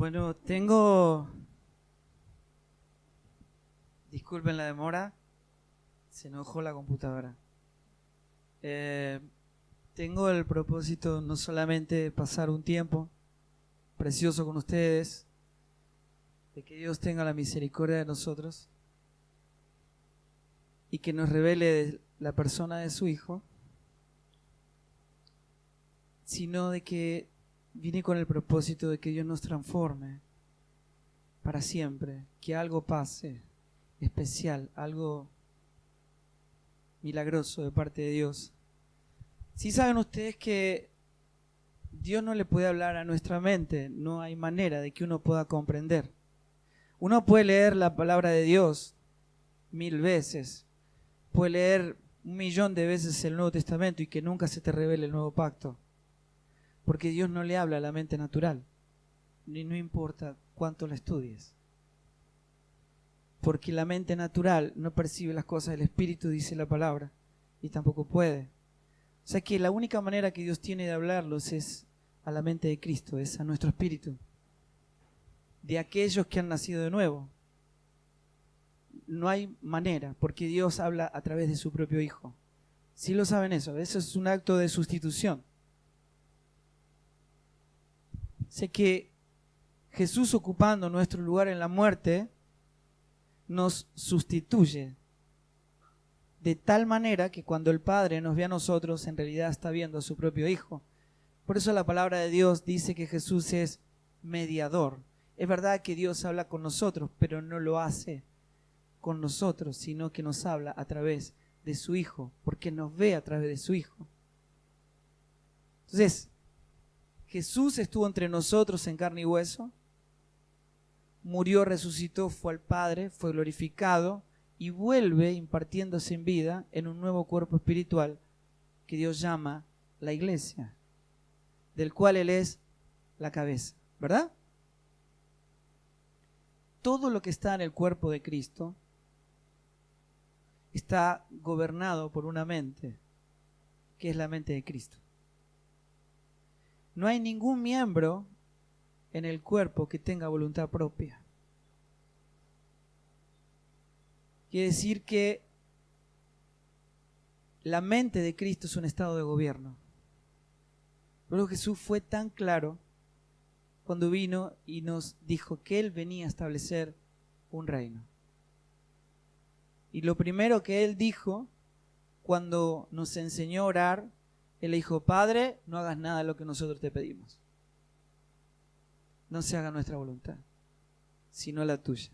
Bueno, disculpen la demora, se enojó la computadora. Tengo el propósito no solamente de pasar un tiempo precioso con ustedes, de que Dios tenga la misericordia de nosotros y que nos revele la persona de su Hijo, sino de que vine con el propósito de que Dios nos transforme para siempre, que algo pase especial, algo milagroso de parte de Dios. Sí saben ustedes que Dios no le puede hablar a nuestra mente, no hay manera de que uno pueda comprender. Uno puede leer la palabra de Dios 1000 veces, puede leer 1.000.000 de veces el Nuevo Testamento y que nunca se te revele el nuevo pacto. Porque Dios no le habla a la mente natural, ni no importa cuánto la estudies. Porque la mente natural no percibe las cosas del Espíritu, dice la palabra, y tampoco puede. O sea que la única manera que Dios tiene de hablarlos es a la mente de Cristo, es a nuestro espíritu, de aquellos que han nacido de nuevo. No hay manera, porque Dios habla a través de su propio Hijo. ¿Sí lo saben eso? Eso es un acto de sustitución. Sé que Jesús, ocupando nuestro lugar en la muerte, nos sustituye de tal manera que cuando el Padre nos ve a nosotros, en realidad está viendo a su propio Hijo. Por eso la palabra de Dios dice que Jesús es mediador. Es verdad que Dios habla con nosotros, pero no lo hace con nosotros, sino que nos habla a través de su Hijo, porque nos ve a través de su Hijo. Entonces, Jesús estuvo entre nosotros en carne y hueso, murió, resucitó, fue al Padre, fue glorificado y vuelve impartiéndose en vida en un nuevo cuerpo espiritual que Dios llama la iglesia, del cual Él es la cabeza, ¿verdad? Todo lo que está en el cuerpo de Cristo está gobernado por una mente, que es la mente de Cristo. No hay ningún miembro en el cuerpo que tenga voluntad propia. Quiere decir que la mente de Cristo es un estado de gobierno. Luego Jesús fue tan claro cuando vino y nos dijo que Él venía a establecer un reino. Y lo primero que Él dijo cuando nos enseñó a orar, Él le dijo: Padre, no hagas nada de lo que nosotros te pedimos. No se haga nuestra voluntad, sino la tuya.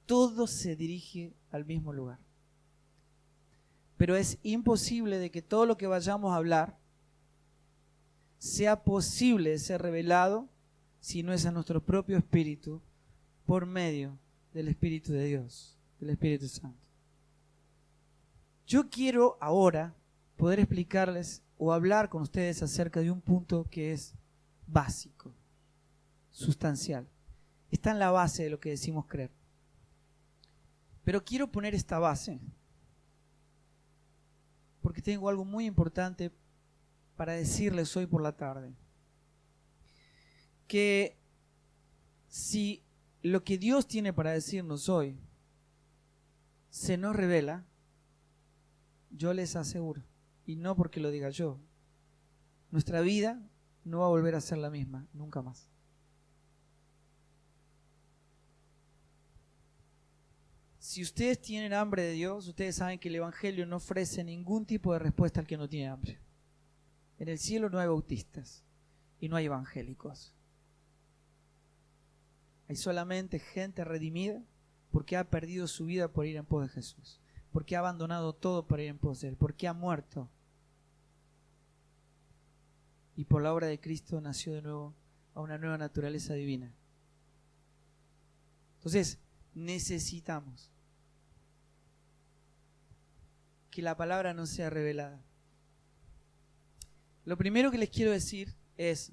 Todo se dirige al mismo lugar. Pero es imposible de que todo lo que vayamos a hablar sea posible de ser revelado si no es a nuestro propio espíritu por medio del Espíritu de Dios, del Espíritu Santo. Yo quiero ahora poder explicarles o hablar con ustedes acerca de un punto que es básico, sustancial. Está en la base de lo que decimos creer. Pero quiero poner esta base porque tengo algo muy importante para decirles hoy por la tarde. Que si lo que Dios tiene para decirnos hoy se nos revela, yo les aseguro, y no porque lo diga yo, nuestra vida no va a volver a ser la misma, nunca más. Si ustedes tienen hambre de Dios, ustedes saben que el Evangelio no ofrece ningún tipo de respuesta al que no tiene hambre. En el cielo no hay bautistas y no hay evangélicos. Hay solamente gente redimida porque ha perdido su vida por ir en pos de Jesús, porque ha abandonado todo para ir en pos de Él, porque ha muerto y por la obra de Cristo nació de nuevo a una nueva naturaleza divina. Entonces, necesitamos que la palabra no sea revelada. Lo primero que les quiero decir es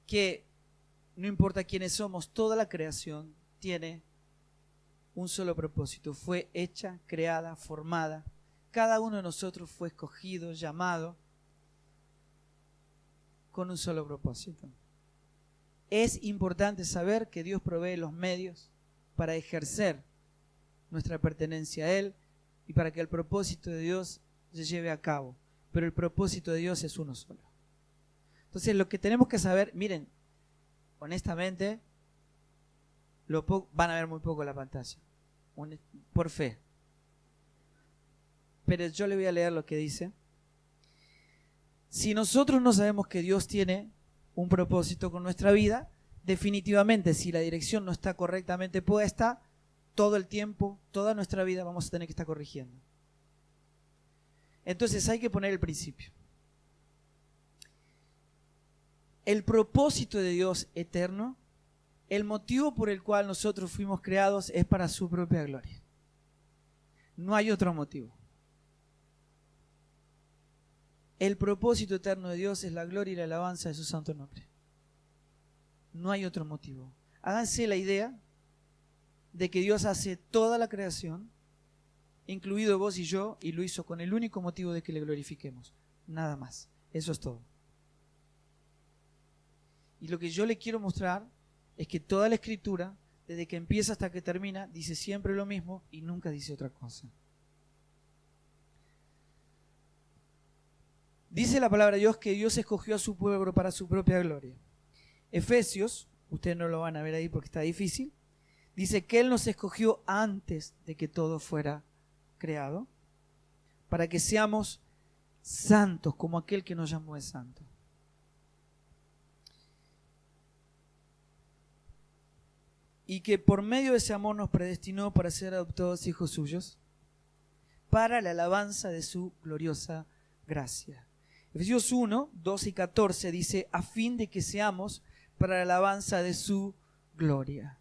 que no importa quiénes somos, toda la creación tiene un solo propósito. Fue hecha, creada, formada. Cada uno de nosotros fue escogido, llamado con un solo propósito. es importante saber que Dios provee los medios para ejercer nuestra pertenencia a Él y para que el propósito de Dios se lleve a cabo. Pero el propósito de Dios es uno solo. Entonces lo que tenemos que saber, miren, honestamente, van a ver muy poco la pantalla, por fe. Pero yo le voy a leer lo que dice. Si nosotros no sabemos que Dios tiene un propósito con nuestra vida, definitivamente si la dirección no está correctamente puesta, todo el tiempo, toda nuestra vida vamos a tener que estar corrigiendo. Entonces hay que poner el principio. El propósito de Dios eterno, el motivo por el cual nosotros fuimos creados es para su propia gloria. No hay otro motivo. El propósito eterno de Dios es la gloria y la alabanza de su santo nombre. No hay otro motivo. Háganse la idea de que Dios hace toda la creación, incluido vos y yo, y lo hizo con el único motivo de que le glorifiquemos. Nada más. Eso es todo. Y lo que yo le quiero mostrar es que toda la Escritura, desde que empieza hasta que termina, dice siempre lo mismo y nunca dice otra cosa. Dice la palabra de Dios que Dios escogió a su pueblo para su propia gloria. Efesios, ustedes no lo van a ver ahí porque está difícil, dice que Él nos escogió antes de que todo fuera creado, para que seamos santos como aquel que nos llamó es santo. Y que por medio de ese amor nos predestinó para ser adoptados hijos suyos, para la alabanza de su gloriosa gracia. Efesios 1, 12 y 14 dice, a fin de que seamos para la alabanza de su gloria.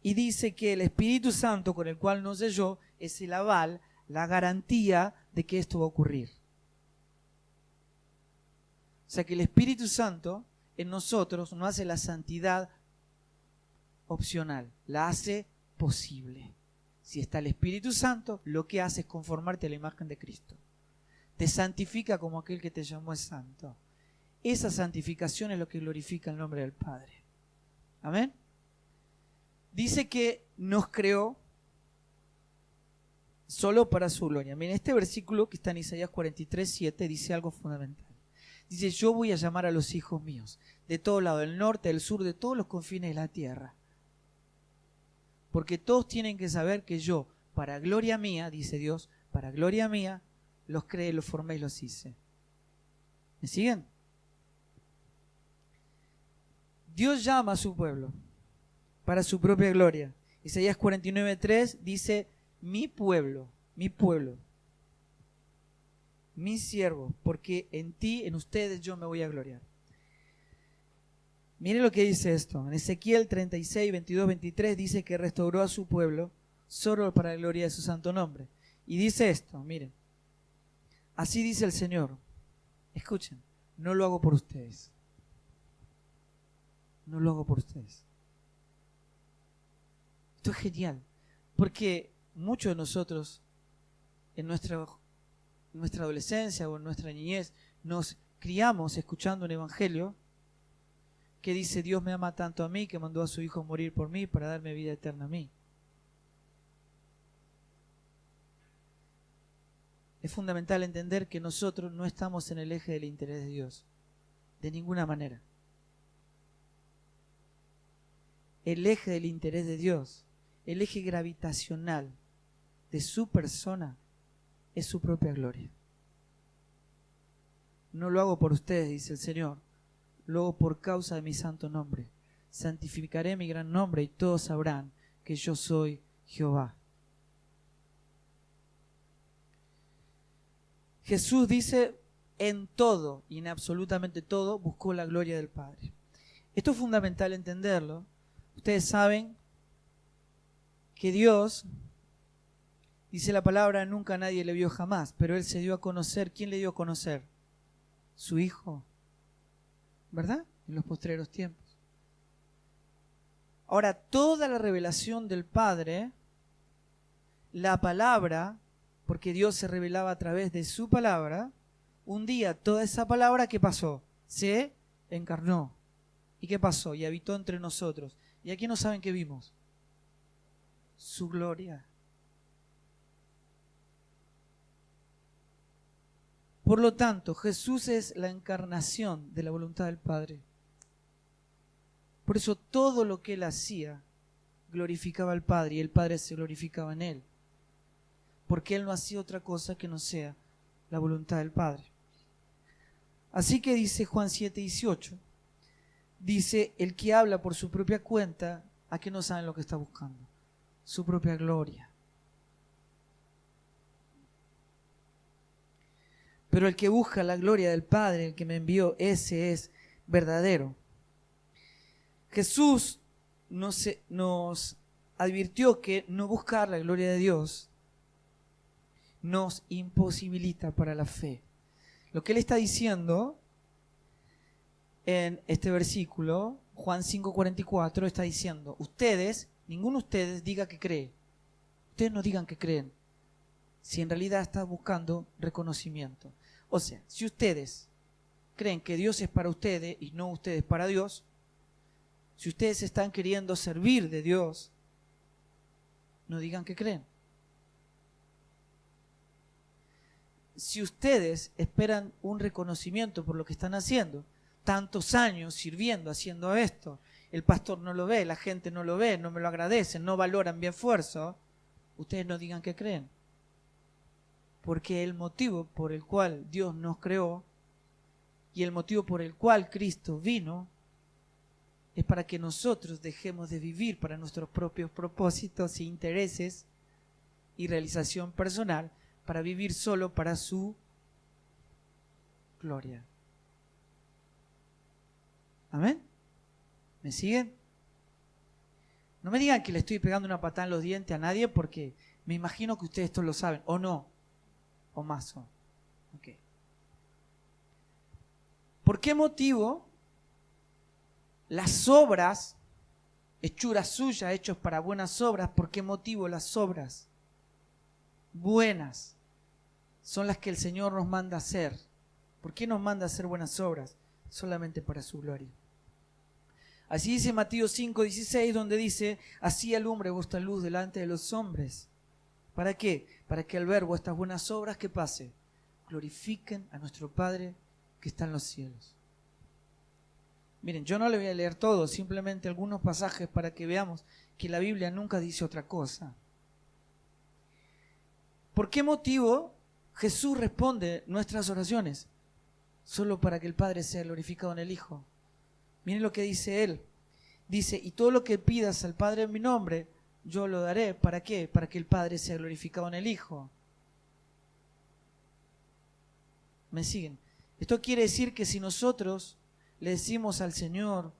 Y dice que el Espíritu Santo con el cual nos selló es el aval, la garantía de que esto va a ocurrir. O sea que el Espíritu Santo en nosotros no hace la santidad opcional, la hace posible. Si está el Espíritu Santo, lo que hace es conformarte a la imagen de Cristo. Te santifica como aquel que te llamó es santo. Esa santificación es lo que glorifica el nombre del Padre. Amén. Dice que nos creó solo para su gloria. Miren, este versículo que está en Isaías 43, 7 dice algo fundamental. Dice, yo voy a llamar a los hijos míos de todo lado, del norte, del sur, de todos los confines de la tierra. Porque todos tienen que saber que yo, para gloria mía, dice Dios, para gloria mía, los creé, los formé y los hice. ¿Me siguen? Dios llama a su pueblo para su propia gloria. Isaías 49:3 dice, mi pueblo, mi siervo, porque en ti, en ustedes yo me voy a gloriar. Miren lo que dice esto. En Ezequiel 36, 22, 23 dice que restauró a su pueblo solo para la gloria de su santo nombre. Y dice esto, miren. Así dice el Señor. Escuchen, no lo hago por ustedes. No lo hago por ustedes. Esto es genial, porque muchos de nosotros en nuestra adolescencia o en nuestra niñez nos criamos escuchando un evangelio que dice Dios me ama tanto a mí que mandó a su Hijo a morir por mí para darme vida eterna a mí. Es fundamental entender que nosotros no estamos en el eje del interés de Dios, de ninguna manera. El eje del interés de Dios, el eje gravitacional de su persona es su propia gloria. No lo hago por ustedes, dice el Señor, lo hago por causa de mi santo nombre. Santificaré mi gran nombre y todos sabrán que yo soy Jehová. Jesús dice, en todo y en absolutamente todo buscó la gloria del Padre. Esto es fundamental entenderlo. Ustedes saben que Dios, dice la palabra, nunca nadie le vio jamás, pero Él se dio a conocer. ¿Quién le dio a conocer? Su Hijo, ¿verdad? En los postreros tiempos. Ahora, toda la revelación del Padre, la palabra, porque Dios se revelaba a través de su palabra, un día toda esa palabra, ¿qué pasó? Se encarnó. ¿Y qué pasó? Y habitó entre nosotros. ¿Y aquí no saben qué vimos? Su gloria. Por lo tanto, Jesús es la encarnación de la voluntad del Padre. Por eso todo lo que Él hacía glorificaba al Padre y el Padre se glorificaba en Él. Porque Él no hacía otra cosa que no sea la voluntad del Padre. Así que dice Juan 7:18, dice, el que habla por su propia cuenta, ¿a qué no saben lo que está buscando? Su propia gloria. Pero el que busca la gloria del Padre, el que me envió, ese es verdadero. Jesús nos advirtió que no buscar la gloria de Dios nos imposibilita para la fe. Lo que Él está diciendo en este versículo, Juan 5:44, está diciendo, ustedes, ninguno de ustedes diga que cree. Ustedes no digan que creen, si en realidad están buscando reconocimiento. O sea, si ustedes creen que Dios es para ustedes y no ustedes para Dios, si ustedes están queriendo servir de Dios, no digan que creen. Si ustedes esperan un reconocimiento por lo que están haciendo, tantos años sirviendo, haciendo esto, el pastor no lo ve, la gente no lo ve, no me lo agradecen, no valoran mi esfuerzo, ustedes no digan que creen. Porque el motivo por el cual Dios nos creó y el motivo por el cual Cristo vino es para que nosotros dejemos de vivir para nuestros propios propósitos e intereses y realización personal, para vivir solo para su gloria. ¿Amén? ¿Me siguen? No me digan que le estoy pegando una patada en los dientes a nadie, porque me imagino que ustedes esto lo saben, o no, o más. Okay. ¿Por qué motivo las obras, hechuras suyas, hechos para buenas obras, por qué motivo las obras buenas son las que el Señor nos manda hacer? ¿Por qué nos manda hacer buenas obras? Solamente para su gloria. Así dice Mateo 5:16, donde dice, así alumbre vuestra luz delante de los hombres. ¿Para qué? Para que al ver vuestras buenas obras, ¿qué pase? Glorifiquen a nuestro Padre que está en los cielos. Miren, yo no le voy a leer todo, simplemente algunos pasajes para que veamos que la Biblia nunca dice otra cosa. ¿Por qué motivo Jesús responde nuestras oraciones? Solo para que el Padre sea glorificado en el Hijo. Miren lo que dice Él. Dice, y todo lo que pidas al Padre en mi nombre, yo lo daré. ¿Para qué? Para que el Padre sea glorificado en el Hijo. ¿Me siguen? Esto quiere decir que si nosotros le decimos al Señor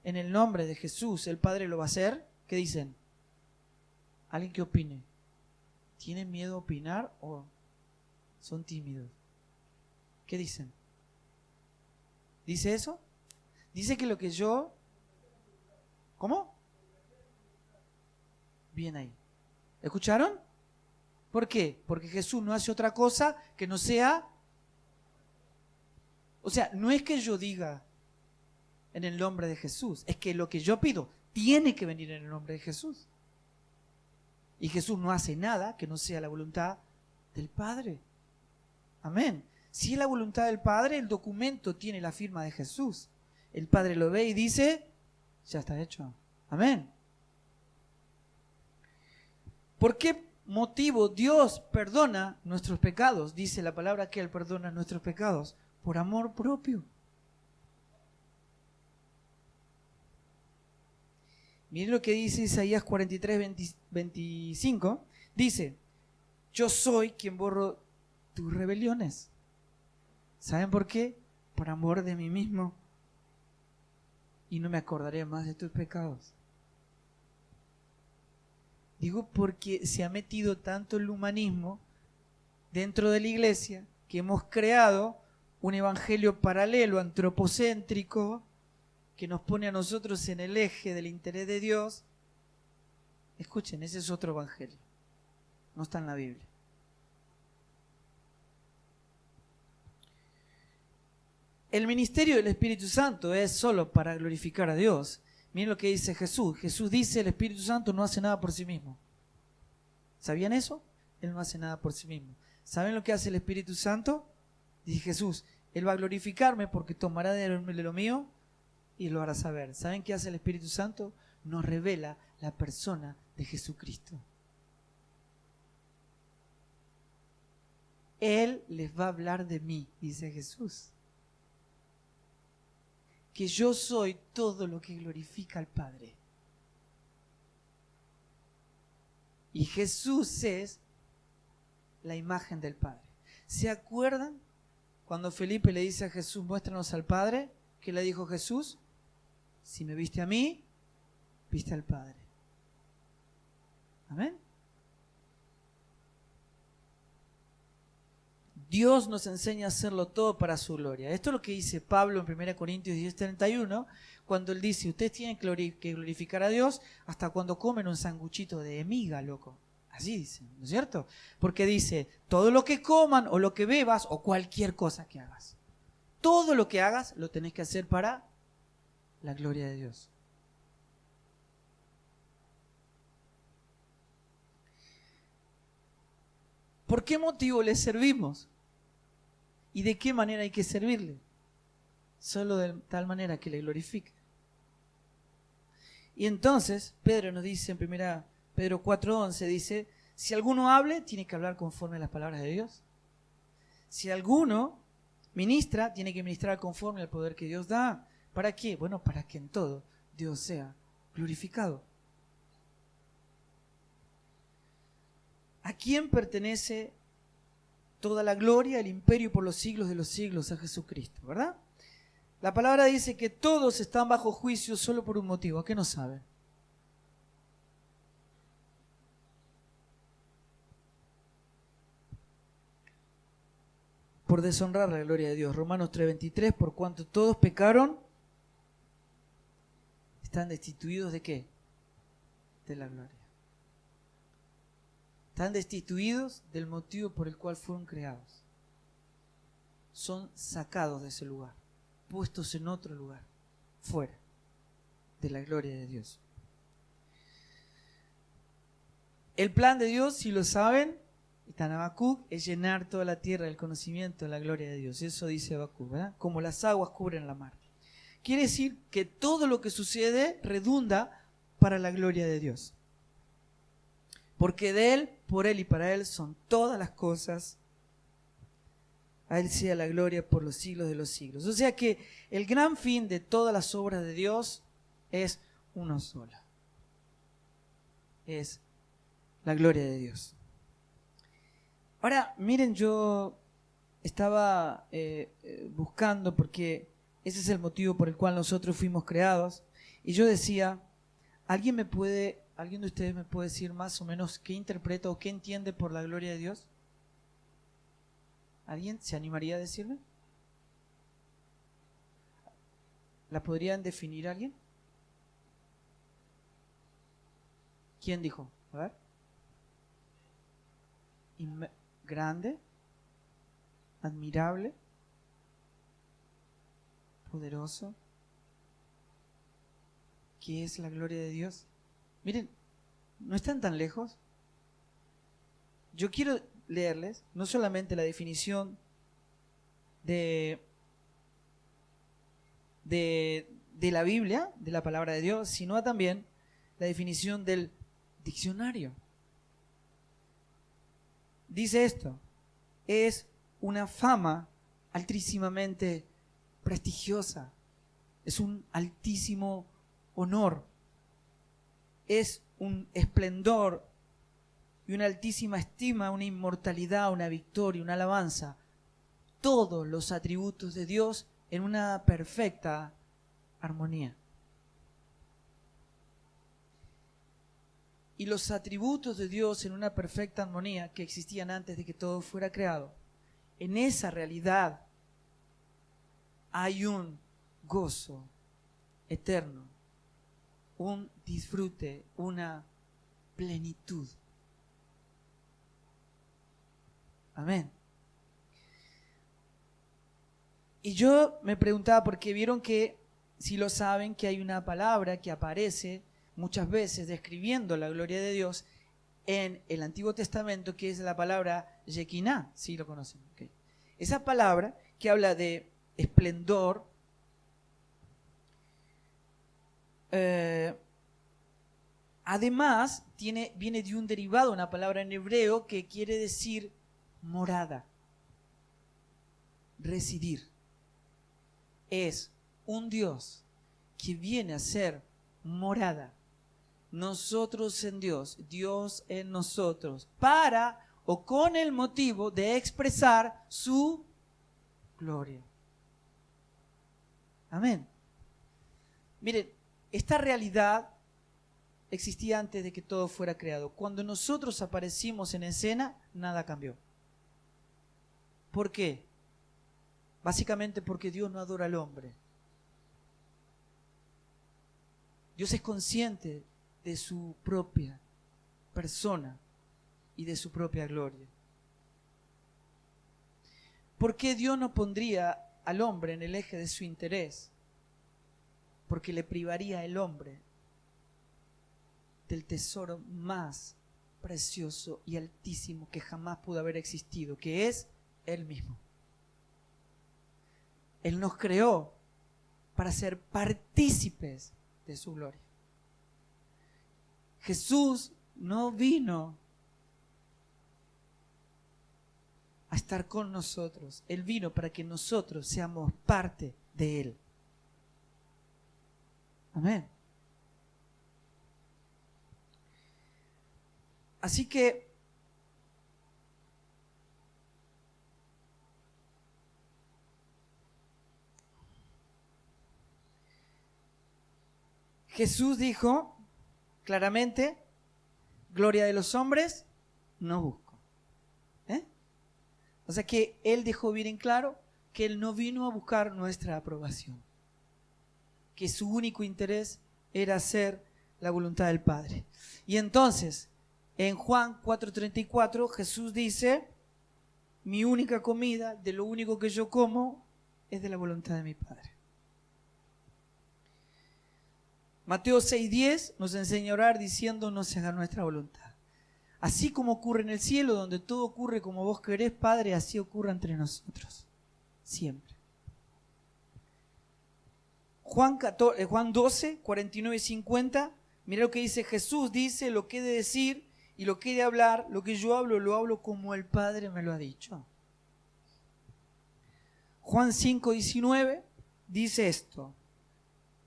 en el nombre de Jesús, el Padre lo va a hacer. ¿Qué dicen? ¿Alguien que opine? ¿Tienen miedo a opinar o son tímidos? ¿Qué dicen? ¿Dice eso? Dice que lo que yo... ¿Cómo? Bien ahí. ¿Escucharon? ¿Por qué? Porque Jesús no hace otra cosa que no sea... O sea, no es que yo diga en el nombre de Jesús, es que lo que yo pido tiene que venir en el nombre de Jesús. Y Jesús no hace nada que no sea la voluntad del Padre. Amén. Si es la voluntad del Padre, el documento tiene la firma de Jesús. El Padre lo ve y dice, ya está hecho. Amén. ¿Por qué motivo Dios perdona nuestros pecados? Dice la palabra que Él perdona nuestros pecados. Por amor propio. Miren lo que dice Isaías 43:25. Dice, yo soy quien borro tus rebeliones. ¿Saben por qué? Por amor de mí mismo. Y no me acordaré más de tus pecados. Digo porque se ha metido tanto el humanismo dentro de la iglesia que hemos creado un evangelio paralelo, antropocéntrico, que nos pone a nosotros en el eje del interés de Dios. Escuchen, ese es otro evangelio. No está en la Biblia. el ministerio del Espíritu Santo es solo para glorificar a Dios. Miren lo que dice Jesús. Jesús dice, el Espíritu Santo no hace nada por sí mismo. ¿Sabían eso? Él no hace nada por sí mismo. ¿Saben lo que hace el Espíritu Santo? Dice Jesús, Él va a glorificarme porque tomará de lo mío y lo hará saber. ¿Saben qué hace el Espíritu Santo? Nos revela la persona de Jesucristo. Él les va a hablar de mí, dice Jesús. Que yo soy todo lo que glorifica al Padre. Y Jesús es la imagen del Padre. ¿Se acuerdan cuando Felipe le dice a Jesús, muéstranos al Padre? ¿Qué le dijo Jesús? Si me viste a mí, viste al Padre. Amén. Dios nos enseña a hacerlo todo para su gloria. Esto es lo que dice Pablo en 1 Corintios 10:31, cuando él dice, ustedes tienen que glorificar a Dios hasta cuando comen un sanguchito de miga, loco. Así dice, ¿no es cierto? Porque dice, todo lo que coman o lo que bebas o cualquier cosa que hagas, todo lo que hagas lo tenés que hacer para la gloria de Dios. ¿Por qué motivo le servimos? ¿Y de qué manera hay que servirle? Solo de tal manera que le glorifique. Y entonces Pedro nos dice en 1 Pedro 4:11, dice, si alguno hable, tiene que hablar conforme a las palabras de Dios. Si alguno ministra, tiene que ministrar conforme al poder que Dios da. ¿Para qué? Bueno, para que en todo Dios sea glorificado. ¿A quién pertenece toda la gloria, el imperio por los siglos de los siglos? A Jesucristo, ¿verdad? La palabra dice que todos están bajo juicio solo por un motivo. ¿A qué no saben? Por deshonrar la gloria de Dios. Romanos 3:23, por cuanto todos pecaron, están destituidos ¿de qué? De la gloria. Están destituidos del motivo por el cual fueron creados. Son sacados de ese lugar, puestos en otro lugar, fuera de la gloria de Dios. El plan de Dios, si lo saben, está en Habacuc, es llenar toda la tierra del conocimiento de la gloria de Dios. Eso dice Habacuc, ¿verdad? Como las aguas cubren la mar. Quiere decir que todo lo que sucede redunda para la gloria de Dios. Porque de Él, por Él y para Él son todas las cosas. A Él sea la gloria por los siglos de los siglos. O sea que el gran fin de todas las obras de Dios es uno solo. Es la gloria de Dios. Ahora, miren, yo estaba buscando, porque ese es el motivo por el cual nosotros fuimos creados, y yo decía, ¿alguien de ustedes me puede decir más o menos qué interpreta o qué entiende por la gloria de Dios? ¿Alguien se animaría a decirme? ¿La podrían definir alguien? ¿Quién dijo? A ver. Grande, admirable, poderoso. ¿Qué es la gloria de Dios? Miren, no están tan lejos. Yo quiero leerles no solamente la definición de la Biblia, de la palabra de Dios, sino también la definición del diccionario. Dice esto: es una fama altísimamente prestigiosa, es un altísimo honor, es un esplendor y una altísima estima, una inmortalidad, una victoria, una alabanza, todos los atributos de Dios en una perfecta armonía. Y los atributos de Dios en una perfecta armonía que existían antes de que todo fuera creado, en esa realidad hay un gozo eterno, un disfrute, una plenitud. Amén. Y yo me preguntaba, porque vieron que, si lo saben, que hay una palabra que aparece muchas veces describiendo la gloria de Dios en el Antiguo Testamento, que es la palabra Shekinah, ¿sí lo conocen? Okay. Esa palabra que habla de esplendor, además viene de un derivado, una palabra en hebreo que quiere decir morada, residir. Es un Dios que viene a ser morada. Nosotros en Dios, Dios en nosotros, para o con el motivo de expresar su gloria. Amén. Miren, esta realidad existía antes de que todo fuera creado. Cuando nosotros aparecimos en escena, nada cambió. ¿Por qué? Básicamente porque Dios no adora al hombre. Dios es consciente de su propia persona y de su propia gloria. ¿Por qué Dios no pondría al hombre en el eje de su interés? Porque le privaría al hombre del tesoro más precioso y altísimo que jamás pudo haber existido, que es Él mismo. Él nos creó para ser partícipes de su gloria. Jesús no vino a estar con nosotros. Él vino para que nosotros seamos parte de Él. Amén. Así que Jesús dijo claramente, gloria de los hombres no busco. O sea que Él dejó bien en claro que Él no vino a buscar nuestra aprobación, que su único interés era hacer la voluntad del Padre. Y entonces, en Juan 4:34, Jesús dice, mi única comida, de lo único que yo como, es de la voluntad de mi Padre. Mateo 6:10 nos enseña a orar diciendo, no se haga nuestra voluntad. Así como ocurre en el cielo, donde todo ocurre como vos querés, Padre, así ocurre entre nosotros. Siempre. Juan 12, 49 y 50, mira lo que dice Jesús, dice lo que he de decir y lo que he de hablar, lo que yo hablo, lo hablo como el Padre me lo ha dicho. Juan 5, 19 dice esto,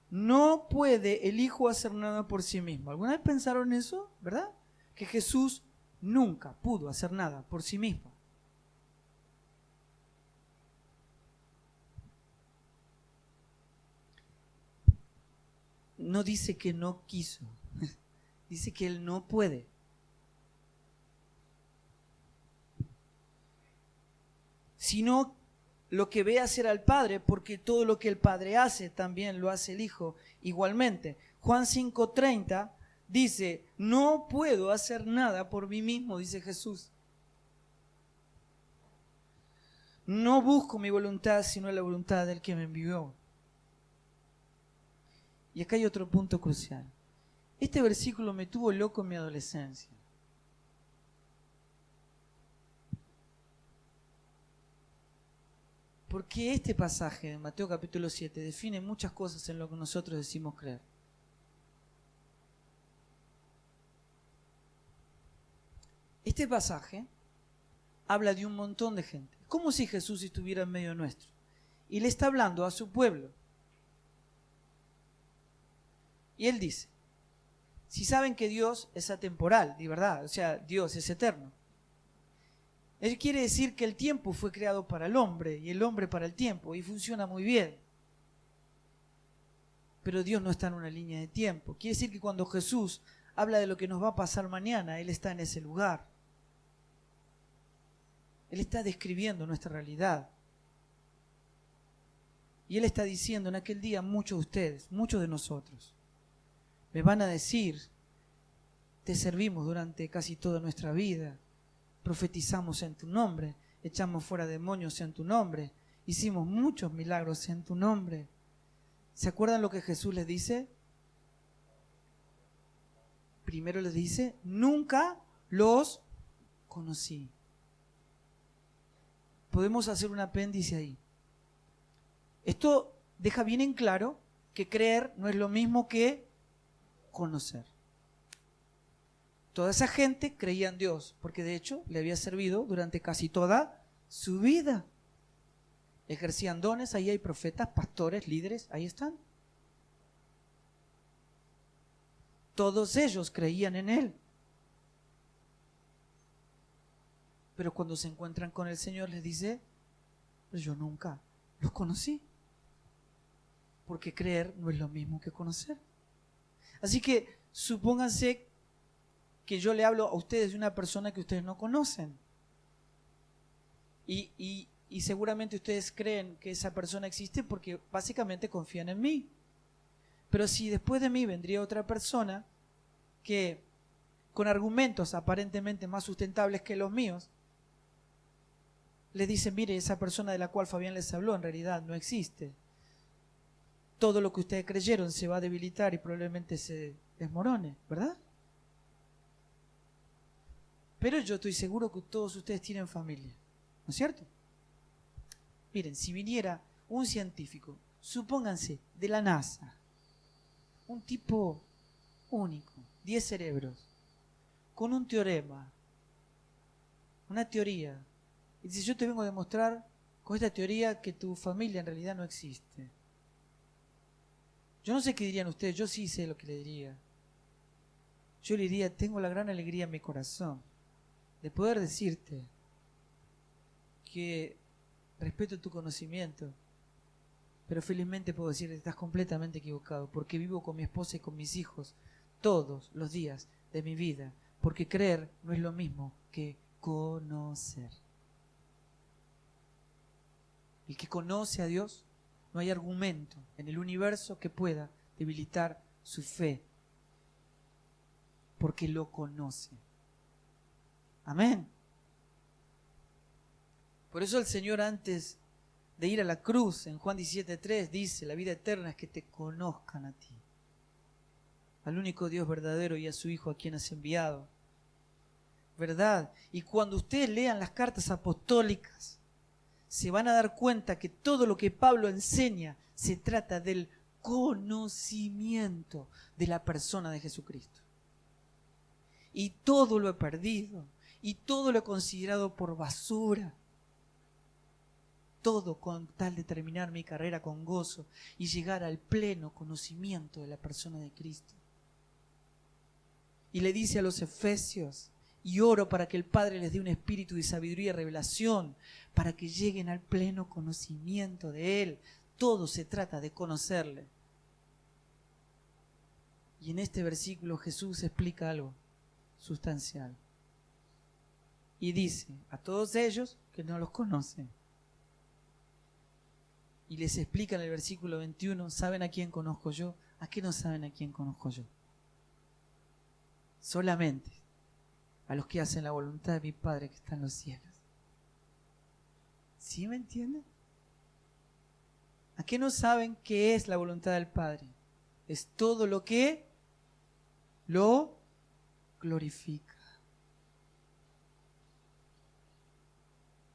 no puede el Hijo hacer nada por sí mismo. ¿Alguna vez pensaron eso? ¿Verdad? Que Jesús nunca pudo hacer nada por sí mismo. No dice que no quiso, dice que Él no puede. Sino lo que ve hacer al Padre, porque todo lo que el Padre hace también lo hace el Hijo igualmente. Juan 5:30 dice, no puedo hacer nada por mí mismo, dice Jesús. No busco mi voluntad, sino la voluntad del que me envió. Y acá hay otro punto crucial. Este versículo me tuvo loco en mi adolescencia. Porque este pasaje de Mateo capítulo 7 define muchas cosas en lo que nosotros decimos creer. Este pasaje habla de un montón de gente. Como si Jesús estuviera en medio nuestro. Y le está hablando a su pueblo. Y Él dice, si saben que Dios es atemporal, de verdad, o sea, Dios es eterno. Él quiere decir que el tiempo fue creado para el hombre y el hombre para el tiempo, y funciona muy bien. Pero Dios no está en una línea de tiempo. Quiere decir que cuando Jesús habla de lo que nos va a pasar mañana, Él está en ese lugar. Él está describiendo nuestra realidad. Y Él está diciendo, en aquel día muchos de ustedes, muchos de nosotros, me van a decir, te servimos durante casi toda nuestra vida, profetizamos en tu nombre, echamos fuera demonios en tu nombre, hicimos muchos milagros en tu nombre. ¿Se acuerdan lo que Jesús les dice? Primero les dice, nunca los conocí. Podemos hacer un apéndice ahí. Esto deja bien en claro que creer no es lo mismo que conocer. Toda esa gente creía en Dios, porque de hecho le había servido durante casi toda su vida. Ejercían dones, ahí hay profetas, pastores, líderes, ahí están. Todos ellos creían en Él. Pero cuando se encuentran con el Señor les dice, pues yo nunca los conocí. Porque creer no es lo mismo que conocer. Así que supónganse que yo le hablo a ustedes de una persona que ustedes no conocen. Y seguramente ustedes creen que esa persona existe porque básicamente confían en mí. Pero si después de mí vendría otra persona que con argumentos aparentemente más sustentables que los míos, les dice, mire, esa persona de la cual Fabián les habló en realidad no existe. Todo lo que ustedes creyeron se va a debilitar y probablemente se desmorone, ¿verdad? Pero yo estoy seguro que todos ustedes tienen familia, ¿no es cierto? Miren, si viniera un científico, supónganse, de la NASA, un tipo único, 10 cerebros, con un teorema, una teoría, y dice, yo te vengo a demostrar con esta teoría que tu familia en realidad no existe. Yo no sé qué dirían ustedes, yo sí sé lo que le diría. Yo le diría, tengo la gran alegría en mi corazón de poder decirte que respeto tu conocimiento, pero felizmente puedo decirte que estás completamente equivocado, porque vivo con mi esposa y con mis hijos todos los días de mi vida, porque creer no es lo mismo que conocer. El que conoce a Dios, no hay argumento en el universo que pueda debilitar su fe, porque lo conoce. Amén. Por eso el Señor, antes de ir a la cruz, en Juan 17:3, dice, la vida eterna es que te conozcan a ti, al único Dios verdadero y a su Hijo a quien has enviado. ¿Verdad? Y cuando ustedes lean las cartas apostólicas, se van a dar cuenta que todo lo que Pablo enseña se trata del conocimiento de la persona de Jesucristo. Y todo lo he perdido, y todo lo he considerado por basura. Todo con tal de terminar mi carrera con gozo y llegar al pleno conocimiento de la persona de Cristo. Y le dice a los efesios, y oro para que el Padre les dé un espíritu de sabiduría y revelación, para que lleguen al pleno conocimiento de Él. Todo se trata de conocerle. Y en este versículo Jesús explica algo sustancial. Y dice a todos ellos que no los conocen. Y les explica en el versículo 21, ¿saben a quién conozco yo? ¿A qué no saben a quién conozco yo? Solamente a los que hacen la voluntad de mi Padre que está en los cielos. ¿Sí me entienden? ¿A qué no saben qué es la voluntad del Padre? Es todo lo que lo glorifica.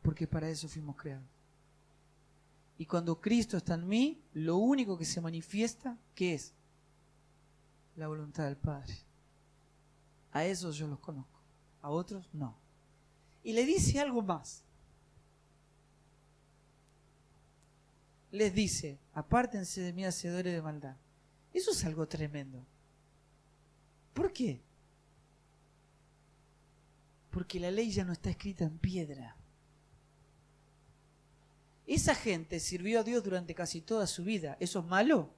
Porque para eso fuimos creados. Y cuando Cristo está en mí, lo único que se manifiesta, ¿qué es? La voluntad del Padre. A esos yo los conozco, a otros no. Y le dice algo más. Les dice, apártense de mí, hacedores de maldad. Eso es algo tremendo. ¿Por qué? Porque la ley ya no está escrita en piedra. Esa gente sirvió a Dios durante casi toda su vida. ¿Eso es malo?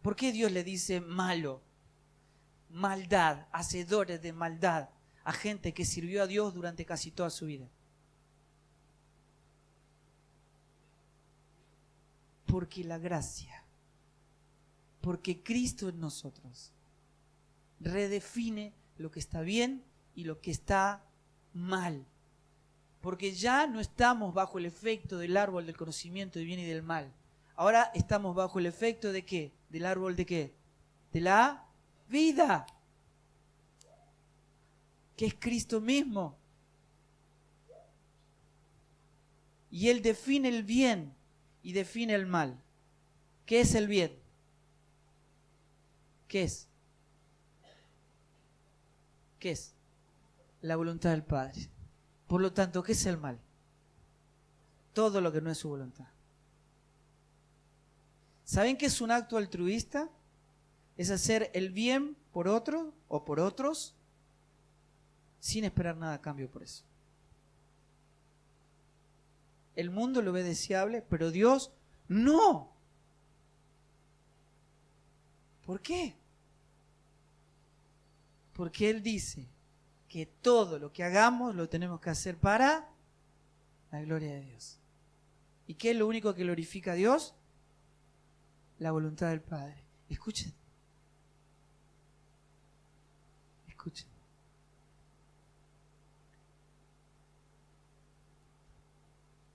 ¿Por qué Dios le dice malo? Maldad, hacedores de maldad, a gente que sirvió a Dios durante casi toda su vida. Porque la gracia, porque Cristo en nosotros redefine lo que está bien y lo que está mal. Porque ya no estamos bajo el efecto del árbol del conocimiento del bien y del mal. Ahora estamos bajo el efecto ¿de qué? ¿Del árbol de qué? De la vida, que es Cristo mismo. Y Él define el bien y define el mal. ¿Qué es el bien? ¿Qué es? ¿Qué es? La voluntad del Padre. Por lo tanto, ¿qué es el mal? Todo lo que no es su voluntad. ¿Saben qué es un acto altruista? Es hacer el bien por otro o por otros sin esperar nada a cambio por eso. El mundo lo ve deseable, pero Dios no. ¿Por qué? Porque Él dice que todo lo que hagamos lo tenemos que hacer para la gloria de Dios. ¿Y qué es lo único que glorifica a Dios? La voluntad del Padre. Escuchen. Escuchen.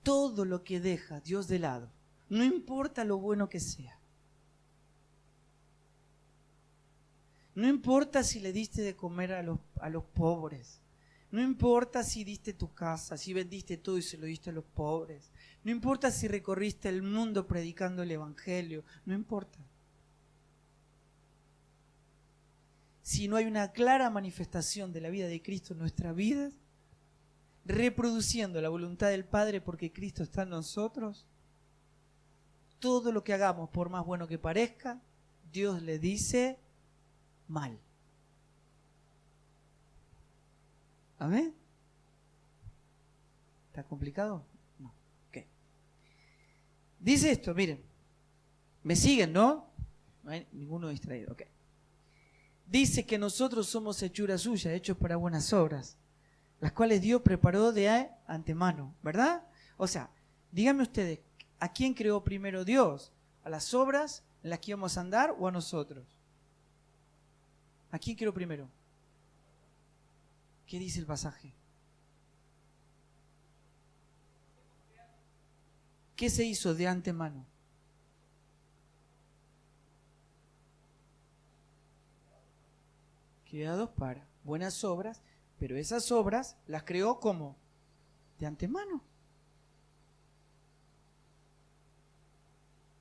Todo lo que deja Dios de lado, no importa lo bueno que sea. No importa si le diste de comer a los pobres. No importa si diste tu casa, si vendiste todo y se lo diste a los pobres. No importa si recorriste el mundo predicando el Evangelio. No importa. Si no hay una clara manifestación de la vida de Cristo en nuestras vidas, reproduciendo la voluntad del Padre porque Cristo está en nosotros, todo lo que hagamos, por más bueno que parezca, Dios le dice mal. ¿Amén? ¿Está complicado? No. Ok. Dice esto, miren. ¿Me siguen, no? No hay ninguno distraído. Ok. Dice que nosotros somos hechura suya, hechos para buenas obras, las cuales Dios preparó de antemano, ¿verdad? O sea, díganme ustedes, ¿a quién creó primero Dios? ¿A las obras en las que íbamos a andar o a nosotros? ¿A quién creó primero? ¿Qué dice el pasaje? ¿Qué se hizo de antemano? Creados para buenas obras, pero esas obras las creó ¿cómo? De antemano.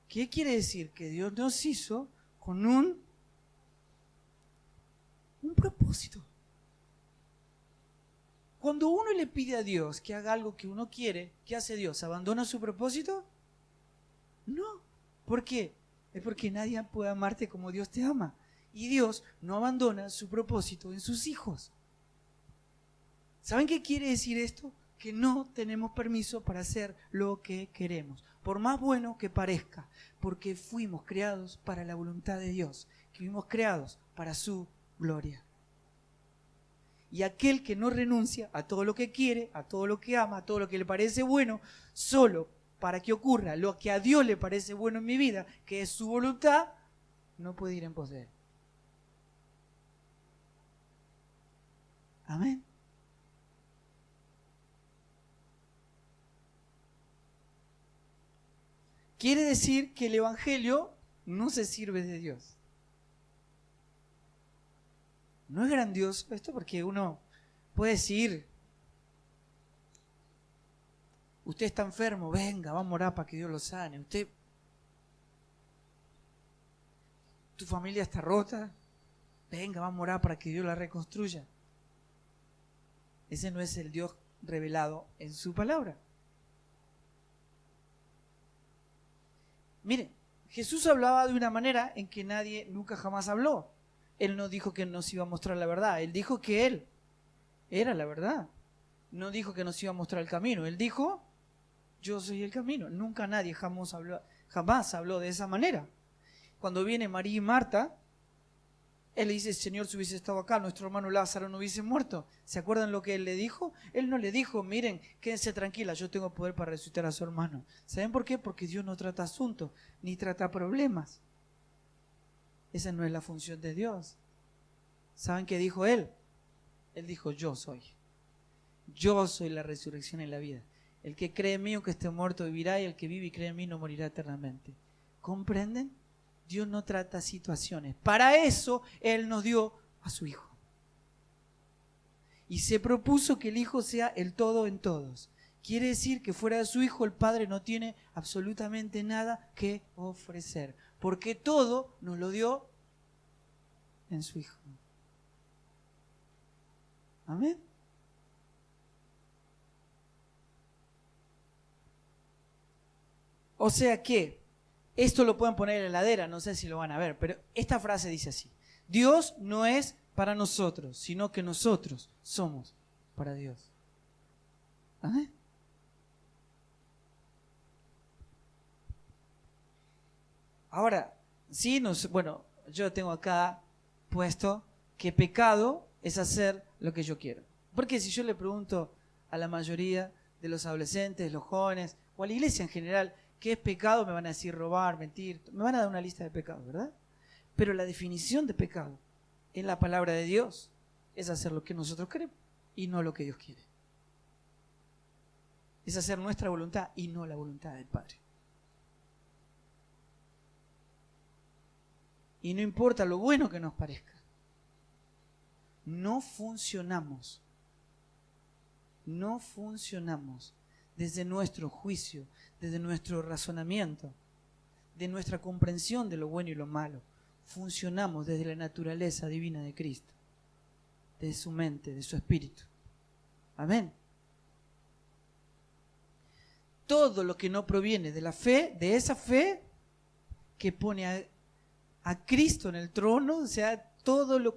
¿Qué quiere decir? Que Dios nos hizo con un propósito. Cuando uno le pide a Dios que haga algo que uno quiere, ¿qué hace Dios? ¿Abandona su propósito? No. ¿Por qué? Es porque nadie puede amarte como Dios te ama. Y Dios no abandona su propósito en sus hijos. ¿Saben qué quiere decir esto? Que no tenemos permiso para hacer lo que queremos, por más bueno que parezca, porque fuimos creados para la voluntad de Dios, que fuimos creados para su gloria. Y aquel que no renuncia a todo lo que quiere, a todo lo que ama, a todo lo que le parece bueno, solo para que ocurra lo que a Dios le parece bueno en mi vida, que es su voluntad, no puede ir en pos de él. Amén. Quiere decir que el Evangelio no se sirve de Dios. ¿No es grandioso esto? Porque uno puede decir, usted está enfermo, venga, vamos a orar para que Dios lo sane. Tu familia está rota, venga, vamos a orar para que Dios la reconstruya. Ese no es el Dios revelado en su palabra. Miren, Jesús hablaba de una manera en que nadie nunca jamás habló. Él no dijo que nos iba a mostrar la verdad, Él dijo que Él era la verdad. No dijo que nos iba a mostrar el camino, Él dijo, yo soy el camino. Nunca nadie jamás habló de esa manera. Cuando viene María y Marta, Él le dice, Señor, si hubiese estado acá, nuestro hermano Lázaro no hubiese muerto. ¿Se acuerdan lo que Él le dijo? Él no le dijo, miren, quédense tranquilas, yo tengo poder para resucitar a su hermano. ¿Saben por qué? Porque Dios no trata asuntos, ni trata problemas. Esa no es la función de Dios. ¿Saben qué dijo Él? Él dijo, yo soy. Yo soy la resurrección y la vida. El que cree en mí, aunque esté muerto, vivirá, y el que vive y cree en mí no morirá eternamente. ¿Comprenden? Dios no trata situaciones. Para eso Él nos dio a su Hijo. Y se propuso que el Hijo sea el todo en todos. Quiere decir que fuera de su Hijo el Padre no tiene absolutamente nada que ofrecer. Porque todo nos lo dio en su Hijo. Amén. O sea que, esto lo pueden poner en la heladera, no sé si lo van a ver, pero esta frase dice así: Dios no es para nosotros, sino que nosotros somos para Dios. ¿Amén? Ahora, sí, bueno, yo tengo acá puesto que pecado es hacer lo que yo quiero. Porque si yo le pregunto a la mayoría de los adolescentes, los jóvenes, o a la iglesia en general, ¿qué es pecado? Me van a decir robar, mentir, me van a dar una lista de pecados, ¿verdad? Pero la definición de pecado en la palabra de Dios es hacer lo que nosotros queremos y no lo que Dios quiere. Es hacer nuestra voluntad y no la voluntad del Padre. Y no importa lo bueno que nos parezca. No funcionamos desde nuestro juicio, desde nuestro razonamiento, de nuestra comprensión de lo bueno y lo malo. Funcionamos desde la naturaleza divina de Cristo, de su mente, de su espíritu. Amén. Todo lo que no proviene de la fe, de esa fe que pone a Cristo en el trono, o sea,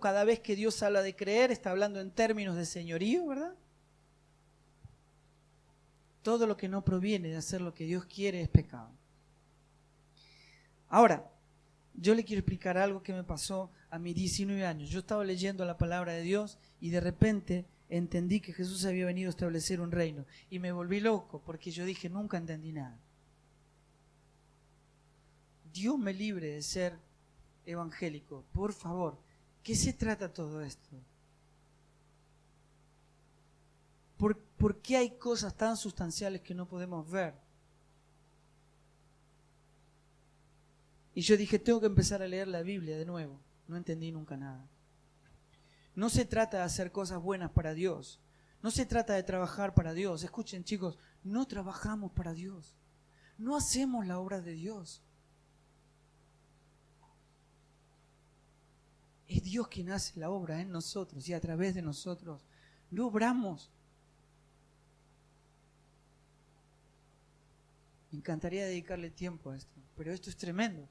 cada vez que Dios habla de creer, está hablando en términos de señorío, ¿verdad? Todo lo que no proviene de hacer lo que Dios quiere es pecado. Ahora, yo le quiero explicar algo que me pasó a mis 19 años. Yo estaba leyendo la palabra de Dios y de repente entendí que Jesús había venido a establecer un reino. Y me volví loco porque yo dije, nunca entendí nada. Dios me libre de ser evangélico, por favor. ¿Qué se trata todo esto? ¿Por qué hay cosas tan sustanciales que no podemos ver? Y yo dije, tengo que empezar a leer la Biblia de nuevo. No entendí nunca nada. No se trata de hacer cosas buenas para Dios. No se trata de trabajar para Dios. Escuchen, chicos, no trabajamos para Dios. No hacemos la obra de Dios. Es Dios quien hace la obra en nosotros y a través de nosotros. No obramos. Me encantaría dedicarle tiempo a esto, pero esto es tremendo.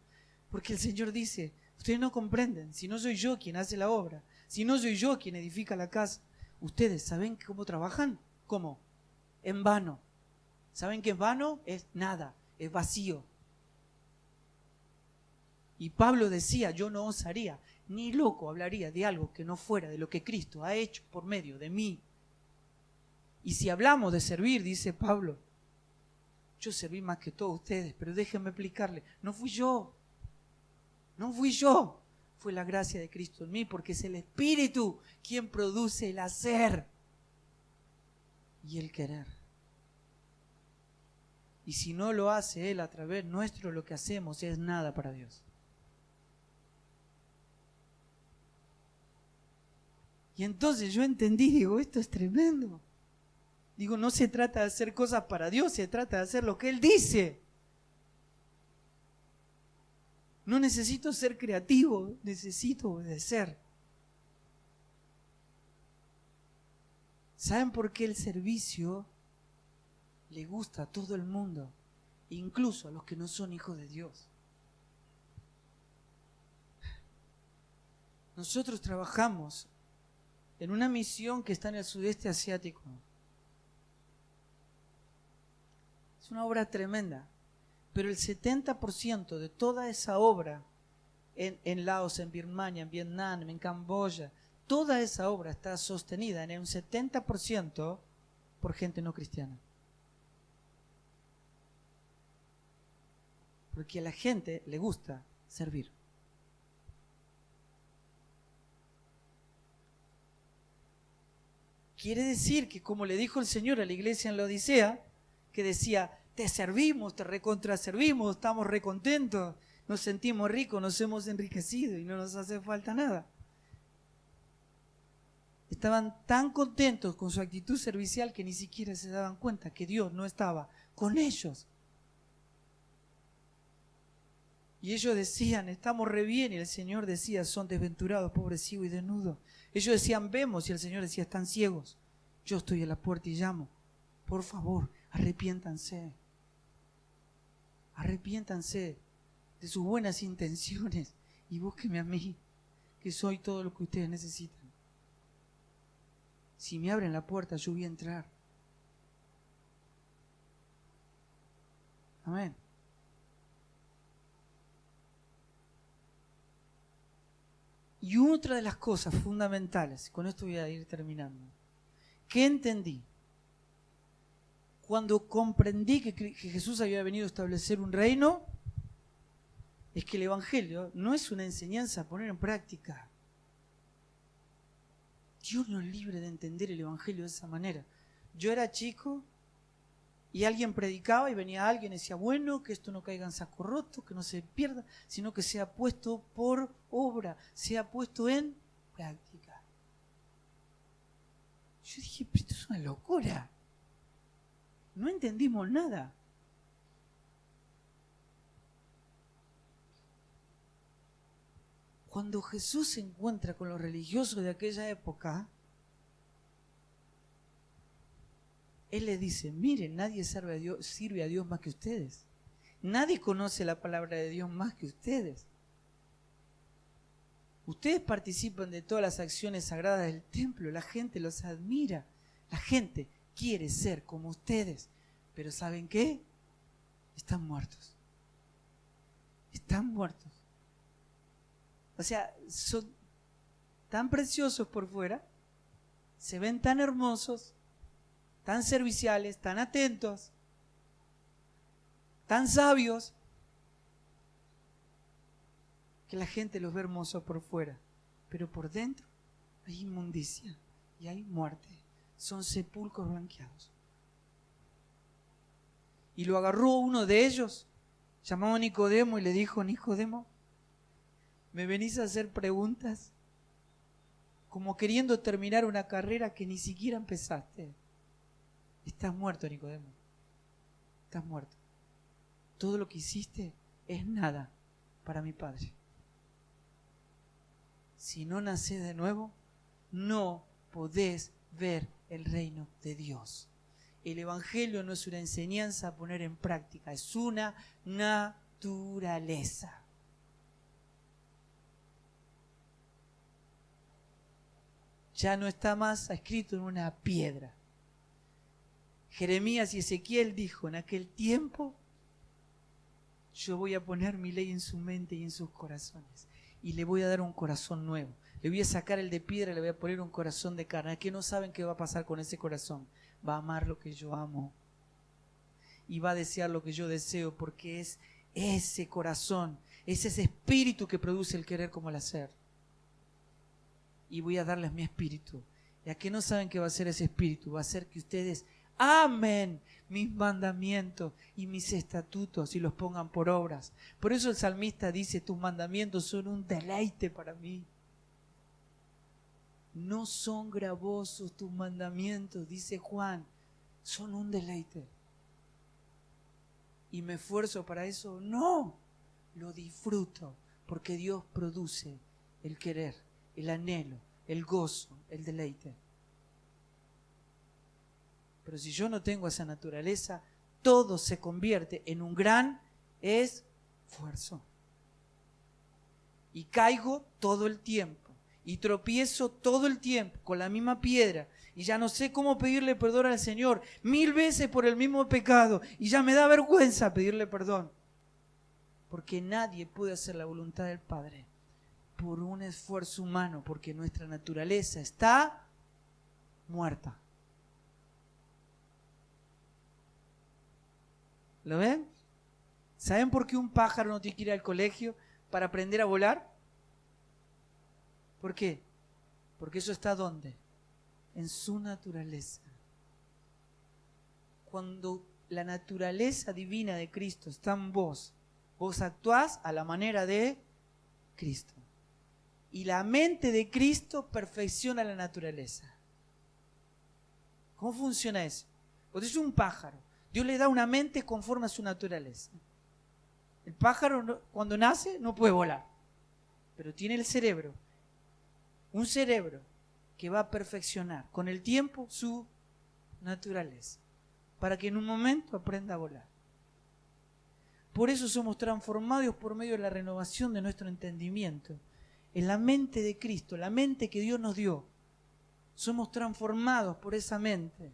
Porque el Señor dice, ustedes no comprenden, si no soy yo quien hace la obra, si no soy yo quien edifica la casa, ustedes ¿saben cómo trabajan? ¿Cómo? En vano. ¿Saben qué es vano? Es nada, es vacío. Y Pablo decía, yo no osaría, ni loco hablaría de algo que no fuera de lo que Cristo ha hecho por medio de mí. Y si hablamos de servir, dice Pablo, yo serví más que todos ustedes, pero déjenme explicarle, no fui yo, fue la gracia de Cristo en mí, porque es el Espíritu quien produce el hacer y el querer. Y si no lo hace Él a través nuestro, lo que hacemos es nada para Dios. Y entonces yo entendí, digo, esto es tremendo. Digo, no se trata de hacer cosas para Dios, se trata de hacer lo que Él dice. No necesito ser creativo, necesito obedecer. ¿Saben por qué el servicio le gusta a todo el mundo? Incluso a los que no son hijos de Dios. Nosotros trabajamos en una misión que está en el sudeste asiático. Es una obra tremenda, pero el 70% de toda esa obra en Laos, en Birmania, en Vietnam, en Camboya, toda esa obra está sostenida en un 70% por gente no cristiana. Porque a la gente le gusta servir. Quiere decir que, como le dijo el Señor a la iglesia en la Odisea, que decía, te servimos, te recontraservimos, estamos recontentos, nos sentimos ricos, nos hemos enriquecido y no nos hace falta nada. Estaban tan contentos con su actitud servicial que ni siquiera se daban cuenta que Dios no estaba con ellos. Y ellos decían, estamos re bien, y el Señor decía, son desventurados, pobres ciegos y desnudos. Ellos decían, vemos, y el Señor decía, están ciegos. Yo estoy a la puerta y llamo. Por favor, arrepiéntanse. Arrepiéntanse de sus buenas intenciones y búsquenme a mí, que soy todo lo que ustedes necesitan. Si me abren la puerta, yo voy a entrar. Amén. Y otra de las cosas fundamentales, con esto voy a ir terminando, que entendí cuando comprendí que Jesús había venido a establecer un reino, es que el Evangelio no es una enseñanza a poner en práctica. Dios nos libre de entender el Evangelio de esa manera. Yo era chico y alguien predicaba y venía alguien y decía, bueno, que esto no caiga en saco roto, que no se pierda, sino que sea puesto por obra, sea puesto en práctica. Yo dije, pero esto es una locura. No entendimos nada. Cuando Jesús se encuentra con los religiosos de aquella época, Él les dice, miren, nadie sirve a Dios más que ustedes. Nadie conoce la palabra de Dios más que ustedes. Ustedes participan de todas las acciones sagradas del templo, la gente los admira, la gente quiere ser como ustedes, pero ¿saben qué? Están muertos. Están muertos. O sea, son tan preciosos por fuera, se ven tan hermosos, tan serviciales, tan atentos, tan sabios, que la gente los ve hermosos por fuera, pero por dentro hay inmundicia y hay muerte. Son sepulcros blanqueados. Y lo agarró uno de ellos, llamado Nicodemo, y le dijo, Nicodemo, ¿me venís a hacer preguntas? Como queriendo terminar una carrera que ni siquiera empezaste. Estás muerto, Nicodemo. Estás muerto. Todo lo que hiciste es nada para mi Padre. Si no nacés de nuevo, no podés ver el reino de Dios. El Evangelio no es una enseñanza a poner en práctica, es una naturaleza. Ya no está más escrito en una piedra. Jeremías y Ezequiel dijo, en aquel tiempo yo voy a poner mi ley en su mente y en sus corazones y le voy a dar un corazón nuevo. Le voy a sacar el de piedra y le voy a poner un corazón de carne. ¿Qué no saben qué va a pasar con ese corazón? Va a amar lo que yo amo y va a desear lo que yo deseo, porque es ese corazón, es ese espíritu que produce el querer como el hacer. Y voy a darles mi espíritu. ¿Y a qué no saben qué va a ser ese espíritu? Va a ser que ustedes amen mis mandamientos y mis estatutos y los pongan por obras. Por eso el salmista dice, tus mandamientos son un deleite para mí. No son gravosos tus mandamientos, dice Juan, son un deleite. ¿Y me esfuerzo para eso? No, lo disfruto, porque Dios produce el querer, el anhelo, el gozo, el deleite. Pero si yo no tengo esa naturaleza, todo se convierte en un gran esfuerzo. Y caigo todo el tiempo. Y tropiezo todo el tiempo con la misma piedra. Y ya no sé cómo pedirle perdón al Señor 1000 veces por el mismo pecado. Y ya me da vergüenza pedirle perdón. Porque nadie puede hacer la voluntad del Padre por un esfuerzo humano. Porque nuestra naturaleza está muerta. ¿Lo ven? ¿Saben por qué un pájaro no tiene que ir al colegio para aprender a volar? ¿Por qué? Porque eso está ¿dónde? en su naturaleza. Cuando la naturaleza divina de Cristo está en vos, vos actuás a la manera de Cristo. Y la mente de Cristo perfecciona la naturaleza. ¿Cómo funciona eso? Cuando es un pájaro, Dios le da una mente conforme a su naturaleza. El pájaro cuando nace no puede volar, pero tiene el cerebro, un cerebro que va a perfeccionar con el tiempo su naturaleza, para que en un momento aprenda a volar. Por eso somos transformados por medio de la renovación de nuestro entendimiento. En la mente de Cristo, la mente que Dios nos dio, somos transformados por esa mente.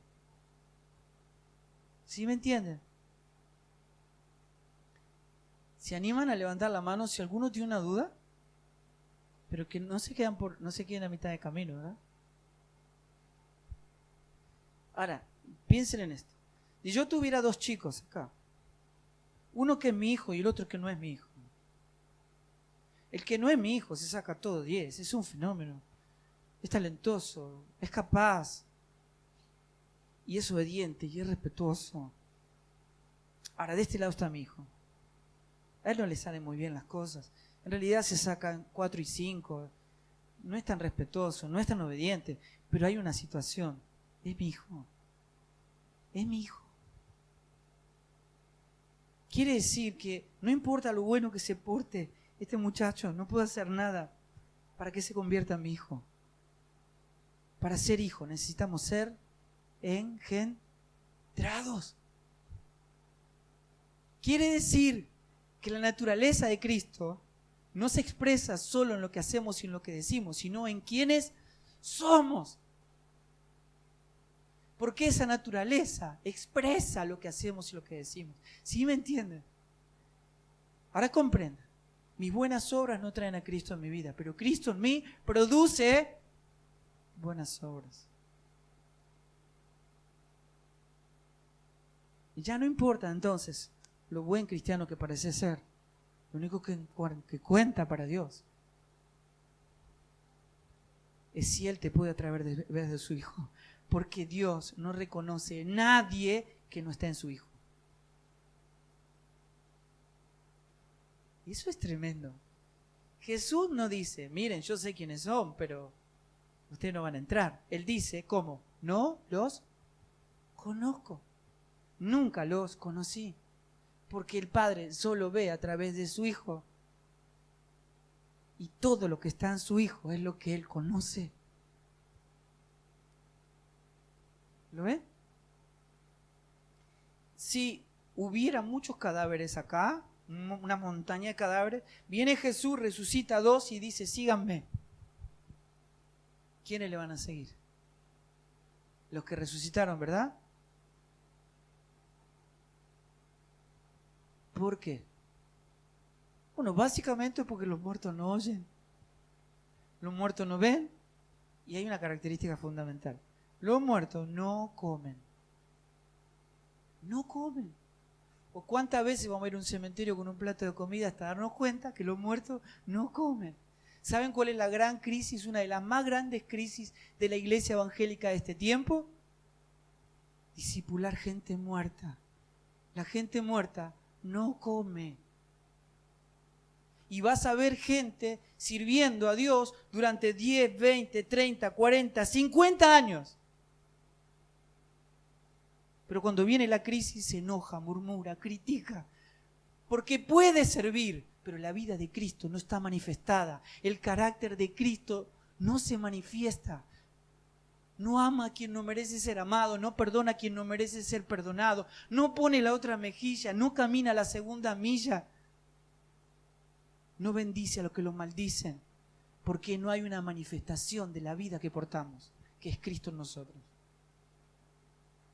¿Sí me entienden? ¿Se animan a levantar la mano si alguno tiene una duda? Pero que no se queden a mitad de camino, ¿verdad? Ahora, piensen en esto. Si yo tuviera dos chicos acá, uno que es mi hijo y el otro que no es mi hijo. El que no es mi hijo se saca todo 10, es un fenómeno, es talentoso, es capaz, y es obediente, y es respetuoso. Ahora, de este lado está mi hijo. A él no le salen muy bien las cosas. En realidad se sacan 4 y 5. No es tan respetuoso, no es tan obediente, pero hay una situación. Es mi hijo. Es mi hijo. Quiere decir que no importa lo bueno que se porte este muchacho, no puedo hacer nada para que se convierta en mi hijo. Para ser hijo necesitamos ser engendrados. Quiere decir que la naturaleza de Cristo no se expresa solo en lo que hacemos y en lo que decimos, sino en quienes somos. Porque esa naturaleza expresa lo que hacemos y lo que decimos. ¿Sí me entienden? Ahora comprenda. Mis buenas obras no traen a Cristo en mi vida, pero Cristo en mí produce buenas obras. Y ya no importa entonces lo buen cristiano que parece ser. Lo único que cuenta para Dios es si Él te puede atraer de su Hijo. Porque Dios no reconoce a nadie que no esté en su Hijo. Y eso es tremendo. Jesús no dice, miren, yo sé quiénes son, pero ustedes no van a entrar. Él dice, ¿cómo? No los conozco. Nunca los conocí. Porque el Padre solo ve a través de su Hijo. Y todo lo que está en su Hijo es lo que Él conoce. ¿Lo ven? Si hubiera muchos cadáveres acá, una montaña de cadáveres, viene Jesús, resucita a 2 y dice, síganme. ¿Quiénes le van a seguir? Los que resucitaron, ¿verdad? ¿Por qué? Bueno, básicamente porque los muertos no oyen, los muertos no ven, y hay una característica fundamental. Los muertos no comen. No comen. ¿O cuántas veces vamos a ir a un cementerio con un plato de comida hasta darnos cuenta que los muertos no comen? ¿Saben cuál es la gran crisis, una de las más grandes crisis de la iglesia evangélica de este tiempo? Discipular gente muerta. La gente muerta no come. Y vas a ver gente sirviendo a Dios durante 10, 20, 30, 40, 50 años. Pero cuando viene la crisis se enoja, murmura, critica. Porque puede servir, pero la vida de Cristo no está manifestada. El carácter de Cristo no se manifiesta. No ama a quien no merece ser amado, no perdona a quien no merece ser perdonado, no pone la otra mejilla, no camina la segunda milla. No bendice a los que lo maldicen, porque no hay una manifestación de la vida que portamos, que es Cristo en nosotros.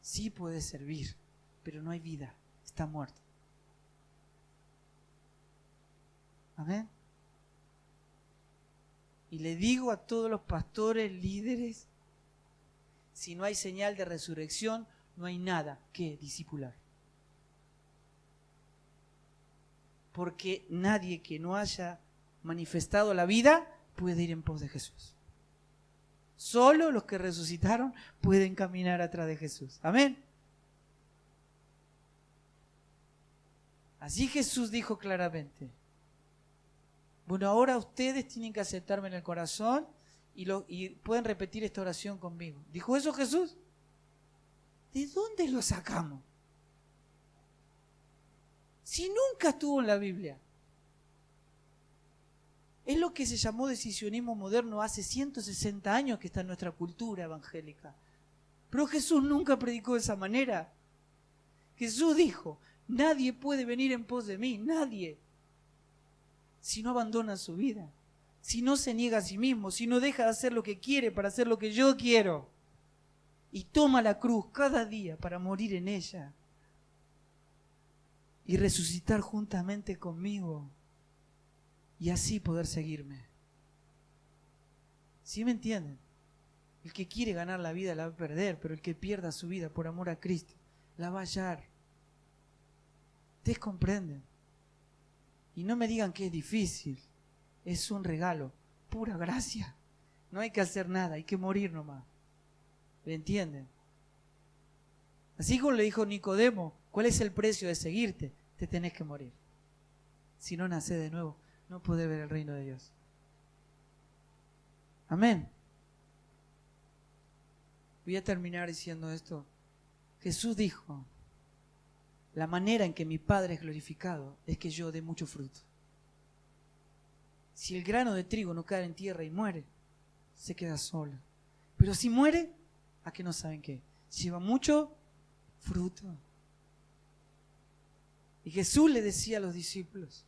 Sí puede servir, pero no hay vida, está muerto. Amén. Y le digo a todos los pastores, líderes, si no hay señal de resurrección, no hay nada que discipular. Porque nadie que no haya manifestado la vida puede ir en pos de Jesús. Solo los que resucitaron pueden caminar atrás de Jesús. Amén. Así Jesús dijo claramente: bueno, ahora ustedes tienen que aceptarme en el corazón y pueden repetir esta oración conmigo. ¿Dijo eso Jesús? ¿De dónde lo sacamos? Si nunca estuvo en la Biblia. Es lo que se llamó decisionismo moderno hace 160 años que está en nuestra cultura evangélica. Pero Jesús nunca predicó de esa manera. Jesús dijo: nadie puede venir en pos de mí, nadie, si no abandona su vida, si no se niega a sí mismo, si no deja de hacer lo que quiere para hacer lo que yo quiero, y toma la cruz cada día para morir en ella y resucitar juntamente conmigo y así poder seguirme. ¿Sí me entienden? El que quiere ganar la vida la va a perder, pero el que pierda su vida por amor a Cristo la va a hallar. ¿Ustedes comprenden? Y no me digan que es difícil, es un regalo, pura gracia. No hay que hacer nada, hay que morir nomás. ¿Me entienden? Así como le dijo Nicodemo: ¿cuál es el precio de seguirte? Te tenés que morir. Si no nacés de nuevo, no podés ver el reino de Dios. Amén. Voy a terminar diciendo esto. Jesús dijo: la manera en que mi Padre es glorificado es que yo dé mucho fruto. Si el grano de trigo no cae en tierra y muere, se queda solo. Pero si muere, ¿a qué no saben qué? Lleva mucho fruto. Y Jesús le decía a los discípulos: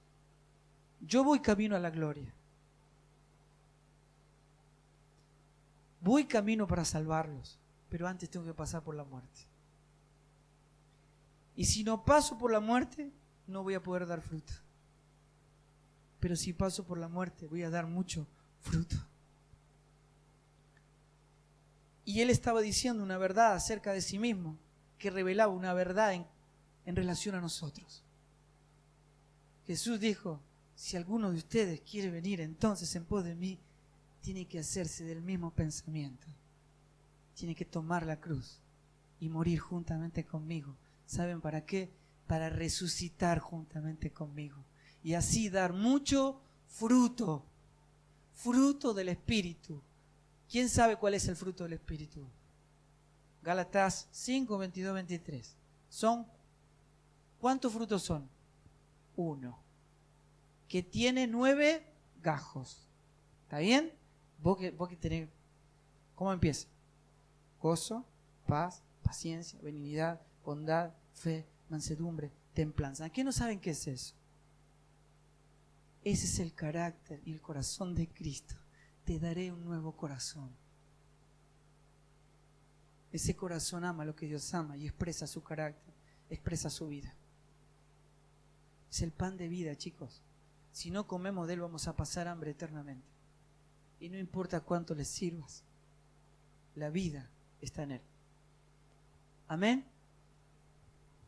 yo voy camino a la gloria. Voy camino para salvarlos, pero antes tengo que pasar por la muerte. Y si no paso por la muerte, no voy a poder dar fruto. Pero si paso por la muerte, voy a dar mucho fruto. Y él estaba diciendo una verdad acerca de sí mismo, que revelaba una verdad en relación a nosotros. Jesús dijo: si alguno de ustedes quiere venir entonces en pos de mí, tiene que hacerse del mismo pensamiento. Tiene que tomar la cruz y morir juntamente conmigo. ¿Saben para qué? Para resucitar juntamente conmigo y así dar mucho fruto. Fruto del Espíritu. ¿Quién sabe cuál es el fruto del Espíritu? Gálatas 5, 22, 23. ¿Cuántos frutos son? 1. Que tiene 9 gajos. ¿Está bien? Vos que tenés. ¿Cómo empieza? Gozo, paz, paciencia, benignidad, bondad, fe, mansedumbre, templanza. ¿Qué no saben qué es eso? Ese es el carácter y el corazón de Cristo. Te daré un nuevo corazón. Ese corazón ama lo que Dios ama y expresa su carácter, expresa su vida. Es el pan de vida, chicos. Si no comemos de él, vamos a pasar hambre eternamente. Y no importa cuánto les sirvas, la vida está en él. Amén.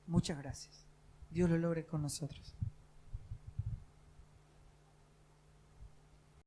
Muchas gracias. Dios lo logre con nosotros.